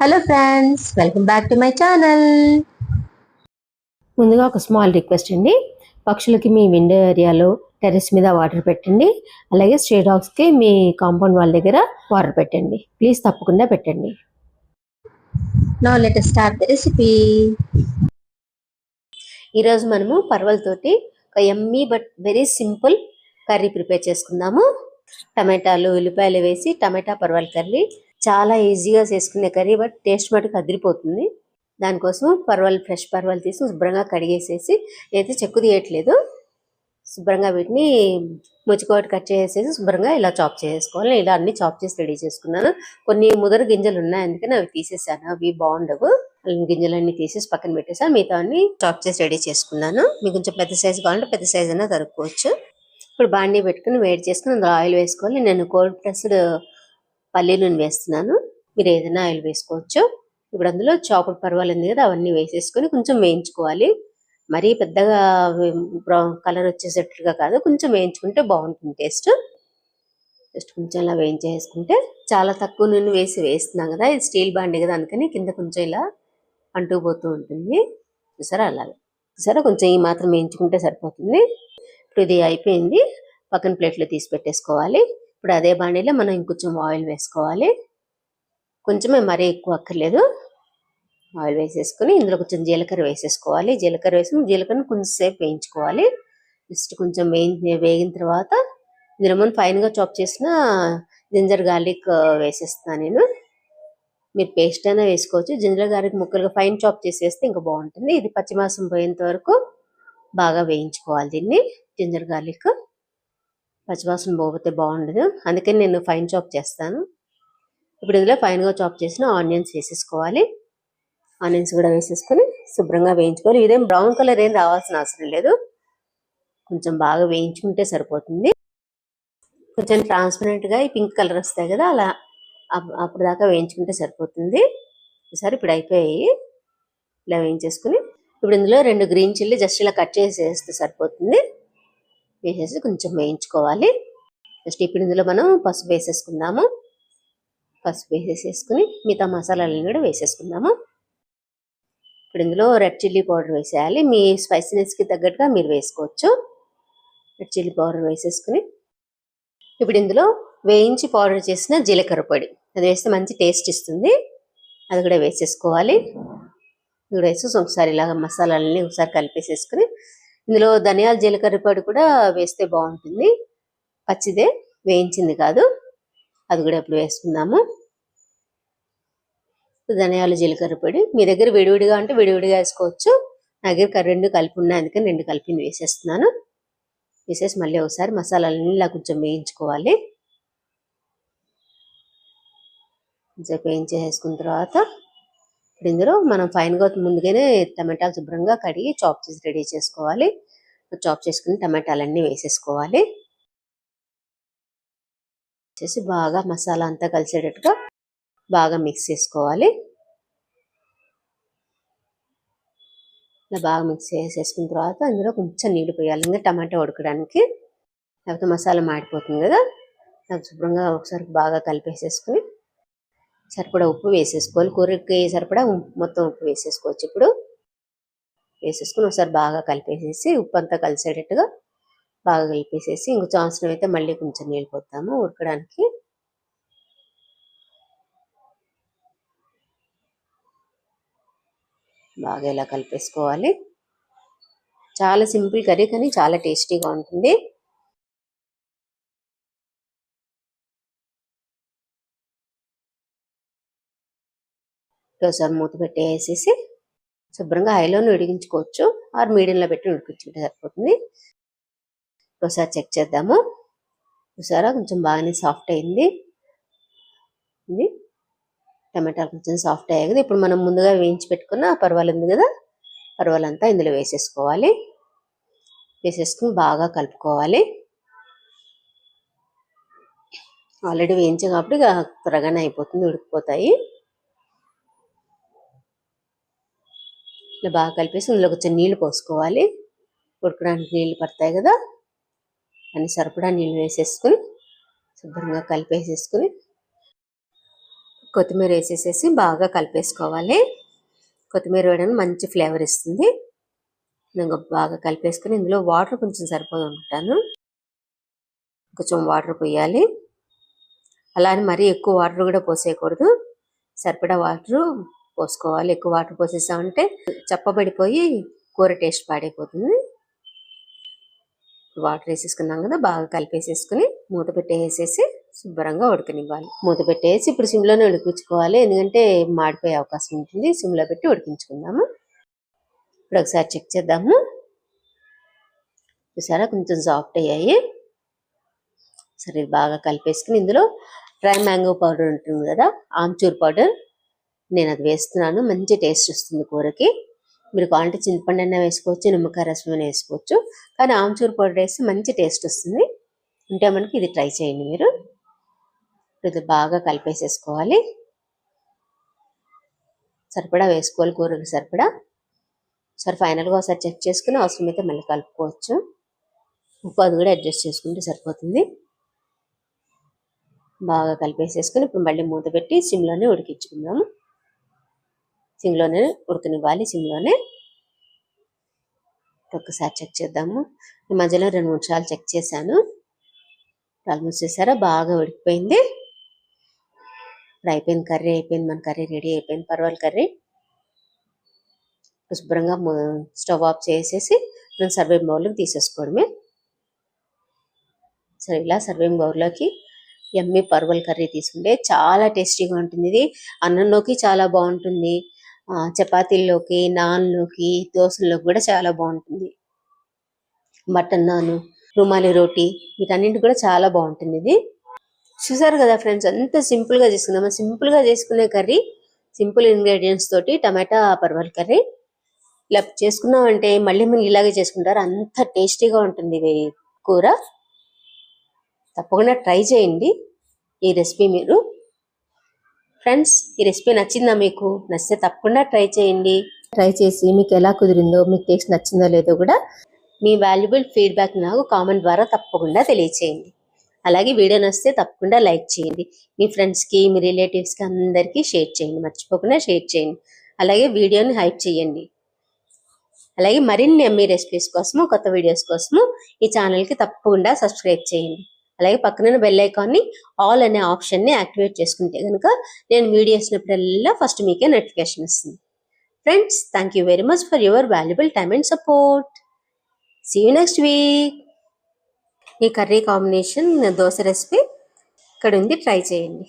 Hello friends, welcome back to my channel. ముందుగా ఒక small request అండి. పక్షులకి మీ విండో ఏరియాలో టెర్రస్ మీద వాటర్ పెట్టండి. అలాగే స్ట్రే డాగ్స్కి మీ కాంపౌండ్ వాల్ దగ్గర వాటర్ పెట్టండి. ప్లీజ్ తప్పకుండా పెట్టండి. Now let us start the recipe. ఈరోజు మనము పర్వలతోటి ఒక yummy but very simple curry prepare చేసుకుందాము. టమాటాలు ఉల్లిపాయలు వేసి టమాటా పర్వల్ కర్రీ చాలా ఈజీగా చేసుకునే కర్రీ, బట్ టేస్ట్ మటుకు అదిరిపోతుంది. దానికోసం ఫ్రెష్ పర్వల్ తీసి శుభ్రంగా కడిగేసేసి, అయితే చెక్కు తీయట్లేదు, శుభ్రంగా వీటిని ముచ్చుకోటి కట్ చేసేసి శుభ్రంగా ఇలా చాప్ చేసుకోవాలి. ఇలా అన్ని చాప్ చేసి రెడీ చేసుకున్నాను. కొన్ని ముదర గింజలు ఉన్నాయి, అందుకని అవి తీసేసాను, అవి బాగుండవు. గింజలన్నీ తీసేసి పక్కన పెట్టేసాను. మిగతా అన్ని చాప్ చేసి రెడీ చేసుకున్నాను. మీకు కొంచెం పెద్ద సైజు కావాలంటే పెద్ద సైజు అయినా తరుక్కోవచ్చు. ఇప్పుడు బాండీ పెట్టుకుని వేడి చేసుకుని అందులో ఆయిల్ వేసుకోవాలి. నేను కోల్డ్ ప్రెస్డ్ పల్లి నూనె వేస్తున్నాను, మీరు ఏదైనా ఆయిల్ వేసుకోవచ్చు. ఇప్పుడు అందులో చాపుడు పర్వాలు ఉంది కదా, అవన్నీ వేసేసుకొని కొంచెం వేయించుకోవాలి. మరీ పెద్దగా బ్రౌన్ కలర్ వచ్చేసేట్టుగా కాదు, కొంచెం వేయించుకుంటే బాగుంటుంది టేస్ట్. జస్ట్ కొంచెం ఇలా వేయించేసుకుంటే, చాలా తక్కువ నూనె వేస్తున్నాం కదా, ఇది స్టీల్ బాండీ కదా, అందుకని కింద కొంచెం ఇలా అంటుకుపోతూ ఉంటుంది. చూసారా, అలాగే చూసారా, కొంచెం ఈ మాత్రం వేయించుకుంటే సరిపోతుంది. ఇప్పుడు ఇది అయిపోయింది, పక్కన ప్లేట్లో తీసి పెట్టేసుకోవాలి. ఇప్పుడు అదే బాండీలో మనం ఇంకొంచెం ఆయిల్ వేసుకోవాలి. కొంచెమే, మరీ ఎక్కువ అక్కర్లేదు. ఆయిల్ వేసేసుకుని ఇందులో కొంచెం జీలకర్ర వేసేసుకోవాలి. జీలకర్ర వేసి జీలకర్రను కొంచెం సేపు వేయించుకోవాలి. జస్ట్ కొంచెం వేగిన తర్వాత ఇందులో మనం ఫైన్గా చాప్ చేసిన జింజర్ గార్లిక్ వేసేస్తున్నాను నేను. మీరు పేస్ట్ అయినా వేసుకోవచ్చు. జింజర్ గార్లిక్ ముక్కలుగా ఫైన్ చాప్ చేసి వేస్తే ఇంకా బాగుంటుంది. ఇది పచ్చిమాసం పోయేంత వరకు బాగా వేయించుకోవాలి దీన్ని. జింజర్ గార్లిక్ పచ్చివాసన పోతే బాగుండదు, అందుకని నేను ఫైన్ చాప్ చేస్తాను. ఇప్పుడు ఇందులో ఫైన్గా చాప్ చేసిన ఆనియన్స్ వేసేసుకోవాలి. ఆనియన్స్ కూడా వేసేసుకొని శుభ్రంగా వేయించుకోవాలి. ఇదేం బ్రౌన్ కలర్ ఏం రావాల్సిన అవసరం లేదు, కొంచెం బాగా వేయించుకుంటే సరిపోతుంది. కొంచెం ట్రాన్స్పరెంట్గా ఈ పింక్ కలర్ వస్తాయి కదా, అలా అప్పుడు దాకా వేయించుకుంటే సరిపోతుంది. ఈసారి ఇప్పుడు అయిపోయాయి, ఇలా వేయించేసుకుని ఇప్పుడు ఇందులో 2 గ్రీన్ చిల్లీ జస్ట్ ఇలా కట్ చేసి వేస్తే సరిపోతుంది. వేసేసి కొంచెం వేయించుకోవాలి. జస్ట్ ఇప్పుడు ఇందులో మనం పసుపు వేసేసుకుందాము. పసుపు వేసేసుకుని మిగతా మసాలాలను కూడా వేసేసుకుందాము. ఇప్పుడు ఇందులో రెడ్ చిల్లీ పౌడర్ వేసేయాలి. మీ స్పైసీనెస్కి తగ్గట్టుగా మీరు వేసుకోవచ్చు. రెడ్ చిల్లీ పౌడర్ వేసేసుకుని ఇప్పుడు ఇందులో వేయించి పౌడర్ చేసిన జీలకర్ర పొడి, అది వేస్తే మంచి టేస్ట్ ఇస్తుంది, అది కూడా వేసేసుకోవాలి. ఇది కూడా వేసి ఒకసారి ఇలాగ మసాలాలని ఒకసారి కలిపేసేసుకుని ఇందులో ధనియాల జీలకర్ర పొడి కూడా వేస్తే బాగుంటుంది, పచ్చిదే, వేయించింది కాదు. అది కూడా ఇప్పుడు వేసుకుందాము. ధనియాల జీలకర్ర పొడి మీ దగ్గర విడివిడిగా అంటే విడివిడిగా వేసుకోవచ్చు. నా దగ్గర 2 కలిపి ఉన్నాయి, అందుకని 2 కలిపి వేసేస్తున్నాను. వేసేసి మళ్ళీ ఒకసారి మసాలాలని ఇలా కొంచెం వేయించుకోవాలి. కొంచెం వేయించేసుకున్న తర్వాత ఇప్పుడు ఇందులో మనం ఫైన్గా ముందుగానే టమాటాలు శుభ్రంగా కడిగి చాప్ చేసి రెడీ చేసుకోవాలి. చాప్ చేసుకుని టమాటాలన్నీ వేసేసుకోవాలి. చేసి బాగా మసాలా అంతా కలిసేటట్టుగా బాగా మిక్స్ చేసుకోవాలి. ఇలా బాగా మిక్స్ చేసేసుకున్న తర్వాత ఇందులో కొంచెం నీళ్ళు పోయాలి, ఇంకా టమాటా ఉడకడానికి, లేకపోతే మసాలా మాడిపోతుంది కదా. శుభ్రంగా ఒకసారి బాగా కలిపేసేసుకుని సరిపడా ఉప్పు వేసేసుకోవాలి. కూరకి సరిపడా మొత్తం ఉప్పు వేసేసుకోవచ్చు. ఇప్పుడు వేసేసుకుని ఒకసారి బాగా కలిపేసేసి ఉప్పు అంతా కలిసేటట్టుగా బాగా కలిపేసేసి ఇంకొంచెం అవసరం అయితే మళ్ళీ కొంచెం నీళ్ళు పోతాము ఉడకడానికి. బాగా ఇలా కలిపేసుకోవాలి. చాలా సింపుల్ కర్రీ, కానీ చాలా టేస్టీగా ఉంటుంది. ఒకసారి మూత పెట్టేసేసి శుభ్రంగా హైలోనే ఉడికించుకోవచ్చు, ఆర్ మీడియంలో పెట్టి ఉడికించుకుంటే సరిపోతుంది. ఒకసారి చెక్ చేద్దాము. చూసారా, కొంచెం బాగానే సాఫ్ట్ అయింది. ఇది టమాటాలు కొంచెం సాఫ్ట్ అయ్యాయి కదా. ఇప్పుడు మనం ముందుగా వేయించి పెట్టుకున్న పర్వాలు ఉంది కదా, పర్వాలంతా ఇందులో వేసేసుకోవాలి. వేసేసుకుని బాగా కలుపుకోవాలి. ఆల్రెడీ వేయించాం కాబట్టి త్వరగానే అయిపోతుంది, ఉడికిపోతాయి. ఇలా బాగా కలిపేసి ఇందులో కొంచెం నీళ్లు పోసుకోవాలి. ఉడకడానికి నీళ్లు పడతాయి కదా, అని సరిపడా నీళ్ళు వేసేసుకుని శుభ్రంగా కలిపేసేసుకుని కొత్తిమీర వేసేసేసి బాగా కలిపేసుకోవాలి. కొత్తిమీర వేయడానికి మంచి ఫ్లేవర్ ఇస్తుంది. ఇంకా బాగా కలిపేసుకుని ఇందులో వాటర్ కొంచెం సరిపోదు అనుకుంటాను, కొంచెం వాటర్ పోయాలి. అలానే మరీ ఎక్కువ వాటర్ కూడా పోసేయకూడదు, సరిపడా వాటర్ పోసుకోవాలి. ఎక్కువ వాటర్ పోసేసామంటే చప్పబడిపోయి కూర టేస్ట్ పాడైపోతుంది. వాటర్ వేసేసుకున్నాం కదా, బాగా కలిపేసేసుకుని మూత పెట్టేసేసి శుభ్రంగా ఉడకనివ్వాలి. మూత పెట్టేసి ఇప్పుడు సిమ్లోనే ఉడికించుకోవాలి, ఎందుకంటే మాడిపోయే అవకాశం ఉంటుంది. సిమ్లో పెట్టి ఉడికించుకుందాము. ఇప్పుడు ఒకసారి చెక్ చేద్దాము. చూసారా కొంచెం సాఫ్ట్ అయ్యాయి. సరే బాగా కలిపేసుకుని ఇందులో డ్రై మ్యాంగో పౌడర్ ఉంటుంది కదా, ఆమ్చూర్ పౌడర్, నేను అది వేస్తున్నాను. మంచి టేస్ట్ వస్తుంది కూరకి. మీరు క్వాంటిటీ చింతపండు అయినా వేసుకోవచ్చు, నిమ్మకాయ రసం అయినా వేసుకోవచ్చు, కానీ ఆమ్చూర్ పౌడర్ వేస్తే మంచి టేస్ట్ వస్తుంది. ఉంటే మనకి ఇది ట్రై చేయండి మీరు. ఇది బాగా కలిపేసేసుకోవాలి. సరిపడా వేసుకోవాలి, కూరకి సరిపడా. సరే ఫైనల్గా ఒకసారి చెక్ చేసుకుని అవసరమైతే మళ్ళీ కలుపుకోవచ్చు. ఉప్పు అది కూడా అడ్జస్ట్ చేసుకుంటే సరిపోతుంది. బాగా కలిపేసేసుకుని ఇప్పుడు మళ్ళీ మూత పెట్టి సిమ్లోనే ఉడికించుకుందాము. సిమ్లోనే ఉడకనివ్వాలి. సిమ్లోనే ఒక్కసారి చెక్ చేద్దాము. ఈ మధ్యలో 2-3 సార్లు చెక్ చేశాను. ఆల్మోస్ట్ చేసారా బాగా ఉడికిపోయింది. ఇప్పుడు అయిపోయింది, కర్రీ అయిపోయింది. మన కర్రీ రెడీ అయిపోయింది, పర్వాల కర్రీ. శుభ్రంగా స్టవ్ ఆఫ్ చేసేసి మనం సర్వింగ్ బౌల్లోకి తీసేసుకోవడమే. సరే ఇలా సర్వింగ్ బౌల్లోకి యమ్మీ పర్వల్ కర్రీ తీసుకుంటే చాలా టేస్టీగా ఉంటుంది. ఇది అన్నంలోకి చాలా బాగుంటుంది, చపాతీల్లోకి, నాన్లోకి, దోశల్లోకి కూడా చాలా బాగుంటుంది. మటన్ నాన్, రుమాలి రోటీ, వీటన్నింటి కూడా చాలా బాగుంటుంది ఇది. చూసారు కదా ఫ్రెండ్స్, ఎంత సింపుల్గా చేసుకుందాం. సింపుల్గా చేసుకునే కర్రీ, సింపుల్ ఇంగ్రీడియంట్స్ తోటి టమాటా పర్వల్ కర్రీ ఇలా చేసుకున్నామంటే మళ్ళీ మళ్ళీ ఇలాగే చేసుకుంటారు, అంత టేస్టీగా ఉంటుంది ఇది కూర. తప్పకుండా ట్రై చేయండి ఈ రెసిపీ మీరు. ఫ్రెండ్స్, ఈ రెసిపీ నచ్చిందా మీకు? నచ్చితే తప్పకుండా ట్రై చేయండి. ట్రై చేసి మీకు ఎలా కుదిరిందో, మీకు టేస్ట్ నచ్చిందో లేదో కూడా మీ వాల్యుబుల్ ఫీడ్బ్యాక్ నాకు కామెంట్ ద్వారా తప్పకుండా తెలియచేయండి. అలాగే వీడియో నచ్చితే తప్పకుండా లైక్ చేయండి. మీ ఫ్రెండ్స్కి, మీ రిలేటివ్స్కి అందరికీ షేర్ చేయండి, మర్చిపోకుండా షేర్ చేయండి. అలాగే వీడియోని హైప్ చేయండి. అలాగే మరిన్ని మీ రెసిపీస్ కోసము, కొత్త వీడియోస్ కోసము ఈ ఛానల్కి తప్పకుండా సబ్స్క్రైబ్ చేయండి. అలాగే పక్కన బెల్ ఐకాన్ని ఆల్ అనే ఆప్షన్ని యాక్టివేట్ చేసుకుంటే కనుక నేను వీడియో వేసినప్పుడల్లా ఫస్ట్ మీకే నోటిఫికేషన్ వస్తుంది. Friends, thank you very much for your valuable time and support. See you next week. ఈ కర్రీ కాంబినేషన్ దోశ రెసిపీ ఇక్కడ ఉంది, ట్రై చేయండి.